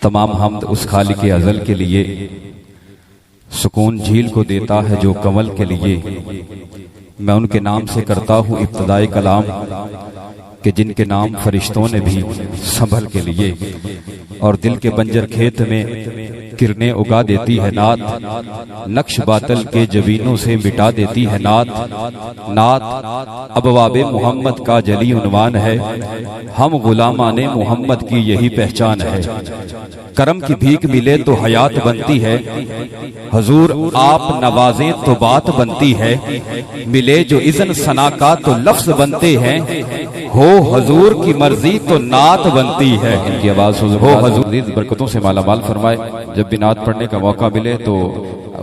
तमाम हम्द उस खालिक अज़ल के लिए, सुकून झील को देता है जो कमल के लिए। मैं उनके नाम से करता हूँ इब्तिदाए कलाम कि जिनके नाम फरिश्तों ने भी संभल के लिए। और दिल के बंजर खेत में किरने उगा देती है नात, नक्श बातल के जबीनों से मिटा देती है नात। नात अबवाबे मोहम्मद का जली उन्वान है, हम गुलामाने मोहम्मद की यही पहचान है। करम की भीख मिले तो हयात बनती है, हजूर आप नवाजें तो बात बनती है। मिले जो इज़्न सना का तो लफ्ज बनते हैं, हो हजूर की मर्जी तो नात बनती है। इनकी आवाज हो हजूर बरकतों से माला माल फरमाए। जब भी नात पढ़ने का मौका मिले तो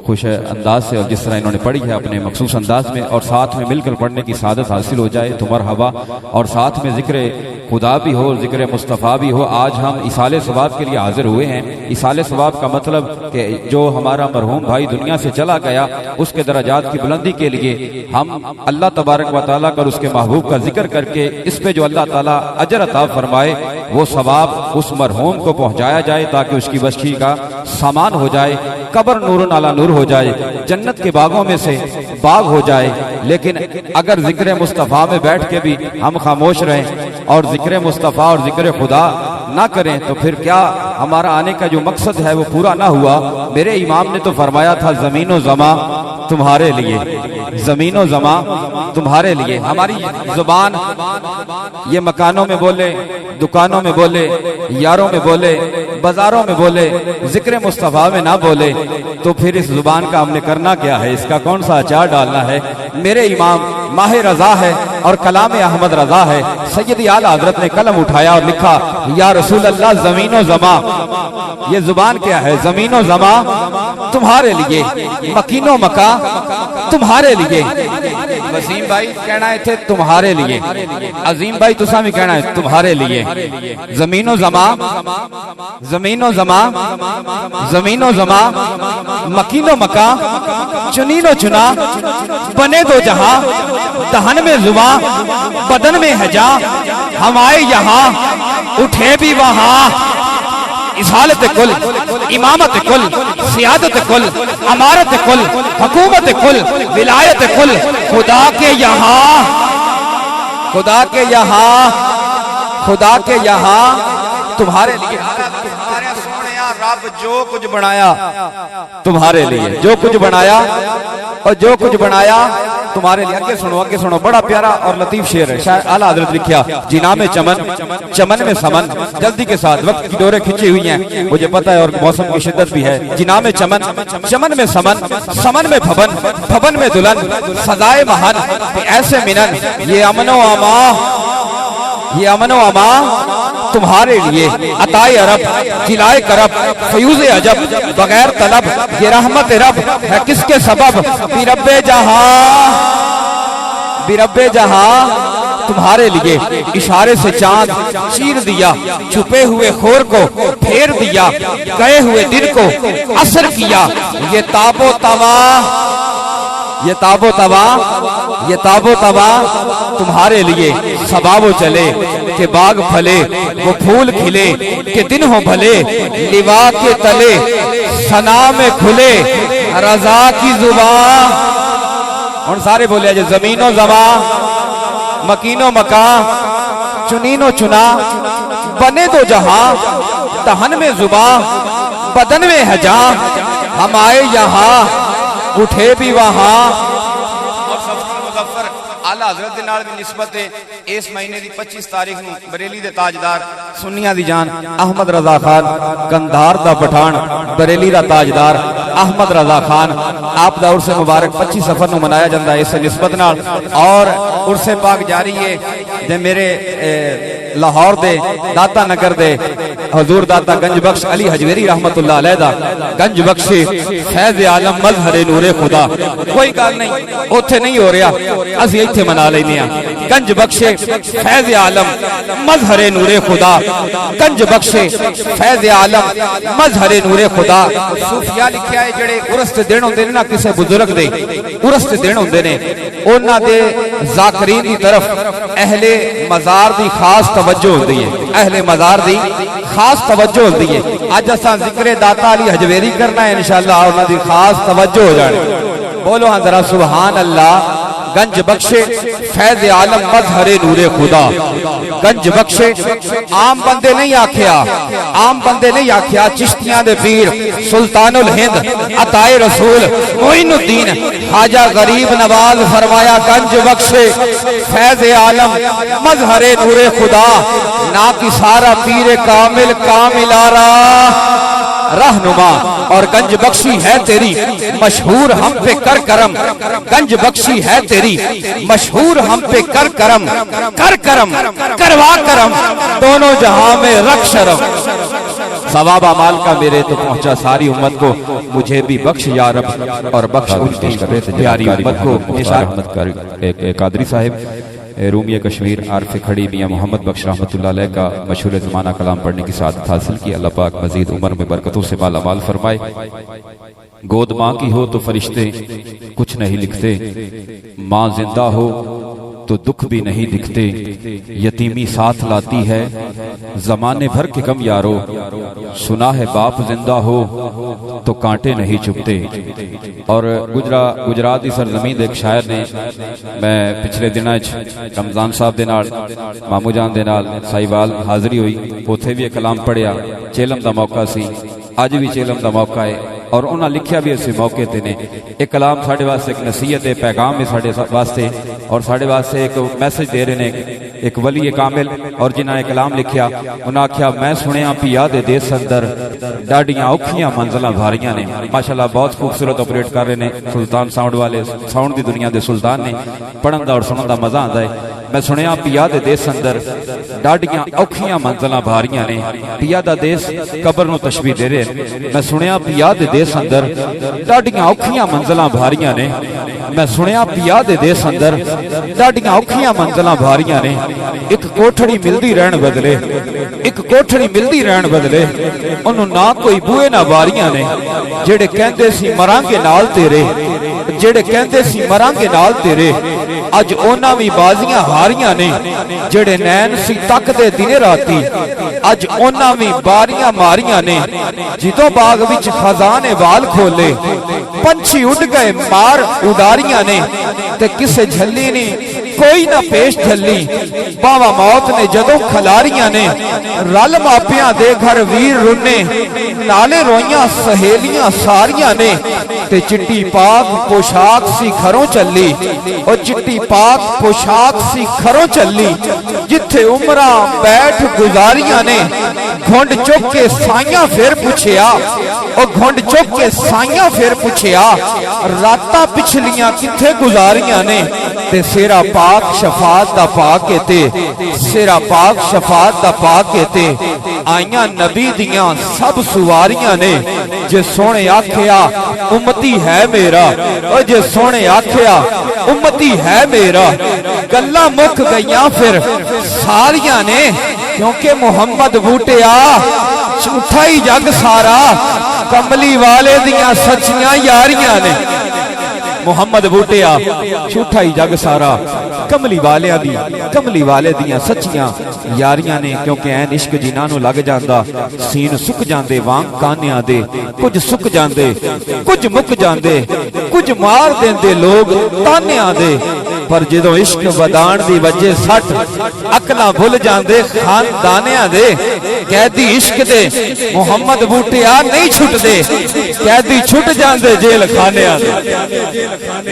खुश अंदाज से और जिस तरह इन्होंने पढ़ी है अपने मखसूस अंदाज में, और साथ में मिलकर पढ़ने की सादत हासिल हो जाए तो मरहबा। और साथ में जिक्र खुदा भी हो, जिक्र मुस्तफ़ा भी हो। आज हम इसाले सवाब के लिए हाजिर हुए हैं। इसाले सवाब का मतलब कि जो हमारा मरहूम भाई दुनिया से चला गया उसके दर्जात की बुलंदी के लिए हम अल्लाह तबारक व तआला कर उसके महबूब का जिक्र करके इस पे जो अल्लाह ताला अजर अता फरमाए वो सवाब उस मरहूम को पहुंचाया जाए ताकि उसकी बख्शी का सामान हो जाए, कब्र नूर अला नूर हो जाए, जन्नत के बागों में से बाग हो जाए। लेकिन अगर जिक्र मुस्तफ़ा में बैठ के भी हम खामोश रहें और जिक्र मुस्तफ़ा और जिक्र खुदा ना करें तो फिर क्या हमारा आने का जो मकसद है वो पूरा ना हुआ। मेरे इमाम ने तो फरमाया था ज़मीनो ज़मा तुम्हारे लिए, ज़मीनो ज़मा तुम्हारे लिए। हमारी जुबान ये मकानों में बोले, दुकानों में बोले, यारों में बोले, बाजारों में बोले, जिक्र मुस्तफ़ा में ना बोले तो फिर इस जुबान का हमने करना क्या है, इसका कौन सा अचार डालना है। मेरे इमाम माह रजा है और कलाम अहमद रजा है। सैयदी आला हजरत ने कलम उठाया और लिखा या रसूल अल्लाह ज़मीनो ज़मा। ये जुबान क्या है? ज़मीनो ज़मा तुम्हारे लिए, मकीनो मका तुम्हारे लिए। वसीम भाई कहना है थे तुम्हारे लिए, अजीम भाई तुसा भी कहना है तुम्हारे लिए। ज़मीनो ज़मा, ज़मीनो ज़मा, ज़मीनो ज़मा, मकीनो मका, चुनीनो चुना, बने दो जहां, दहन में जुबा, बदन में हजा। हम आए यहाँ उठे भी वहां। इसालत कुल, इमामत कुल, सियादत कुल, अमारत कुल, हुकूमत कुल, विलायत कुल, खुदा के यहाँ, खुदा के यहाँ, खुदा के यहाँ तुम्हारे लिए। रब जो कुछ बनाया तुम्हारे लिए, जो कुछ बनाया और जो कुछ बनाया तुम्हारे लिए। आगे सुनो, आगे सुनो, बड़ा प्यारा और लतीफ शेर है, शायद आला हजरत लिखा। जिना में चमन, चमन में समन। जल्दी के साथ वक्त की डोरें खिंची हुई हैं मुझे पता है और मौसम की शिद्दत भी है। जिना में चमन, चमन में समन, समन में भवन, भवन में दुल्हन, सजाए महन ऐसे मिनन। ये अमनो अमा, ये अमनो अमा तुम्हारे लिए। अताए अरब, जिलाए करब, फयूज़ अजब, बगैर तलब ये रहमत रब है किसके सबब। बिरब्बे जहां, बिरब्बे जहां तुम्हारे लिए। इशारे से चांद चीर दिया, छुपे हुए खोर को फेर दिया, गए हुए दिन को असर किया। ये ताबो तवा, ये ताबो तवा, ये ताबो तवा तुम्हारे लिए। सबाबो चले के बाग फले, वो फूल खिले के दिन हो भले। लिवा के तले सना में खुले रजा की जुबान। और सारे बोले जो ज़मीनो ज़मा, मकीनो मका, चुनीनो चुना, बने दो जहां, दहन में जुबा, बदन में हजा। हम आए यहाँ उठे भी वहां। और सबसे मुज़फ़्फ़र आला हज़रत दे नाल भी निस्बत है। इस महीने की 25 तारीख ਨੂੰ बरेली दे ताजदार सुन्नियां दी जान अहमद रजा खान, कंधार दा पठान, बरेली दा ताजदार अहमद रजा खान आप दा उर्से मुबारक 25 सफर ਨੂੰ मनाया जाता है इस निस्बत नाल। और उर्से पाक जारी है जे मेरे लाहौर दे दाता नगर दे हजूर दाता गंज बख्श अली हजवेरी रहमतुल्लाह अलैह दा गंज बख्शे फैज़ आलम मज़हरे नूरे खुदा। कोई गल नहीं उत्थे नहीं हो रहा, असीं इत्थे मना लेने। गंज बख्शे फैज़ आलम मज़हरे नूरे खुदा, गंज बख्शे फैज़ आलम मज़हरे नूरे खुदा। सूफिया लिखिया है जेड़े उरस दे दिन होंदे ने ना किसी बुजुर्ग दे उरस दे दिन होंदे ने उन्हां दे ज़ाकिरीन दी तरफ अहले मज़ार दी खास तवज्जो होंदी है। अहले मज़ार दी खास तवज्जो होती है। अज असां जिक्र दाता अली हजवेरी करना है इंशाअल्लाह, उन्हां दी खास तवज्जो हो जानी। बोलो हाँ जरा सुभान अल्लाह। गंज बख्शे फैज आलम मजहरे नूरे खुदा। गंज बख्शे आम बंदे नहीं आख्या, आम बंदे नहीं आख्या, चिश्तियां दे पीर सुल्तानुल हिंद अताए रसूल मोइनुद्दीन खाजा गरीब नवाज फरमाया गंज बख्शे फैज आलम मजहरे नूरे खुदा। ना कि सारा पीर कामिल कामिलारा रहनुमा। और गंज बख्शी है तेरी मशहूर हम पे कर करम। गंज बख्शी है तेरी मशहूर हम पे कर करम। कर करम करवा करम दोनों जहां में रख शरम। सवाब अमाल का मेरे तो पहुंचा सारी उम्मत को, मुझे भी बख्श या रब। और बख्श प्यारी उम्मत को। कादरी साहिब रूमिया कश्मीर आरफ खड़ी मियाँ मोहम्मद बख्श रहमतुल्लाह अलैह का मशहूर ज़माना कलाम पढ़ने की सादत हासिल की। अल्लाह पाक मजीद उम्र में बरकतों से मालामाल फरमाए। गोद माँ की हो तो फरिश्ते कुछ नहीं लिखते, माँ जिंदा हो तो दुख भी नहीं दिखते। यतीमी साथ लाती है जमाने भर के कम यारो, सुना है बाप जिंदा हो तो कांटे नहीं चुभते। और गुजरात की सरजमीन एक शायर ने, मैं पिछले दिनों रमजान साहब दे नाल मामू जान दे नाल साहिवाल हाजरी हुई, उथे भी एक कलाम पढ़िया। चेलम का मौका सी, अज भी चेलम का मौका है। और उन्हें लिखा भी इस मौके ते ने एक कलाम साढ़े वास्ते एक नसीहत है, पैगाम है साढ़े वास्ते, और साढ़े वास्ते एक मैसेज दे रहे हैं एक वली कामिल। और जिन्होंने कलाम लिखा उन्हें आख्या, मैं सुनिया पिया दे देस अंदर डाडियां औखियां मंजिलां भारियां ने। माशाअल्लाह बहुत खूबसूरत ऑपरेट कर रहे हैं सुल्तान साउंड वाले, साउंड की दुनिया के सुल्तान ने। पढ़न का और सुनने का मजा आता है। मैं सुनिया पिया दे देस अंदर डाडियां औखियां मंजिलां भारियां ने। पिया दा देस कबर नूं तशबीह दे रहे। मैं सुनिया पिया दे देस अंदर डाडियां औखियां मंजिलां भारियां ने। मैं सुनिया पिया दे देस अंदर डाडियां औखियां मंजिलां भारियां ने। एक कोठड़ी मिलदी रहन बदले, एक कोठड़ी मिलदी रहन बदले, ओनू ना कोई बूहे ना बारियां ने। जेड़े कहंदे सी मरांगे नाल तेरे, जेड़े कहंदे सी मरांगे नाल तेरे, अज ओना भी बाजियां हारियां ने। जेड़े नैन सी तकदे दिने राती, अज ओना भी बारियां मारियां ने। जिदों बाग विच खजाने वाल खोले, पंछी उड़ गए मार उडारियां ने। ते किसे झल्ली नी कोई ना पेश झल्ली, बावा मौत ने जदों खलारियां ने। रल मापियां दे घर वीर रुन्ने, नाले रोइयां सहेलियां सारियां ने। ते चिट्टी पाक पोशाक सी घरों चली, और चिट्टी पाक पोशाक सी घरों चली। जिथे उमरा बैठ गुजारियां ने, घुंड चुक के साइयां फिर पुछया, और घुंड चुक के साइयां फिर पुछया, रातां पिछलियां किथे गुजारियां ने। ते सेरा पाक शफात दा पाके ते, सेरा पाक शफात दा पाके ते, आइयां नबी दियां सब सुवारियां ने। जे सोने आख्या उम्मती है मेरा, और जे सोने आख्या उम्मती है मेरा, गल्लां मुक गईयां फिर सारियां ने। क्योंकि मोहम्मद बूटिया झूठा ही जग सारा, कमली वाले दियां सच्चियां यारियां ने। मोहम्मद बूटिया झूठा ही जग सारा, कमली वालिया दी, कमली वाले दियां सच्चियां यारियां ने। क्योंकि ऐन इश्क जिन्हां नूं लग जांदा, सीन सुक जांदे वांग कानियां दे। कुछ सुक जांदे, कुछ मुक जांदे, कुछ मार देंदे लोग तानियां दे। पर जदों इश्क वधाण दी वजह सट, अकलां भुल जांदे खानदानियां दे। कैदी इश्क दे मोहम्मद बूटिया नहीं छुटदे, कैदी छुट जांदे जेल खानियां दे।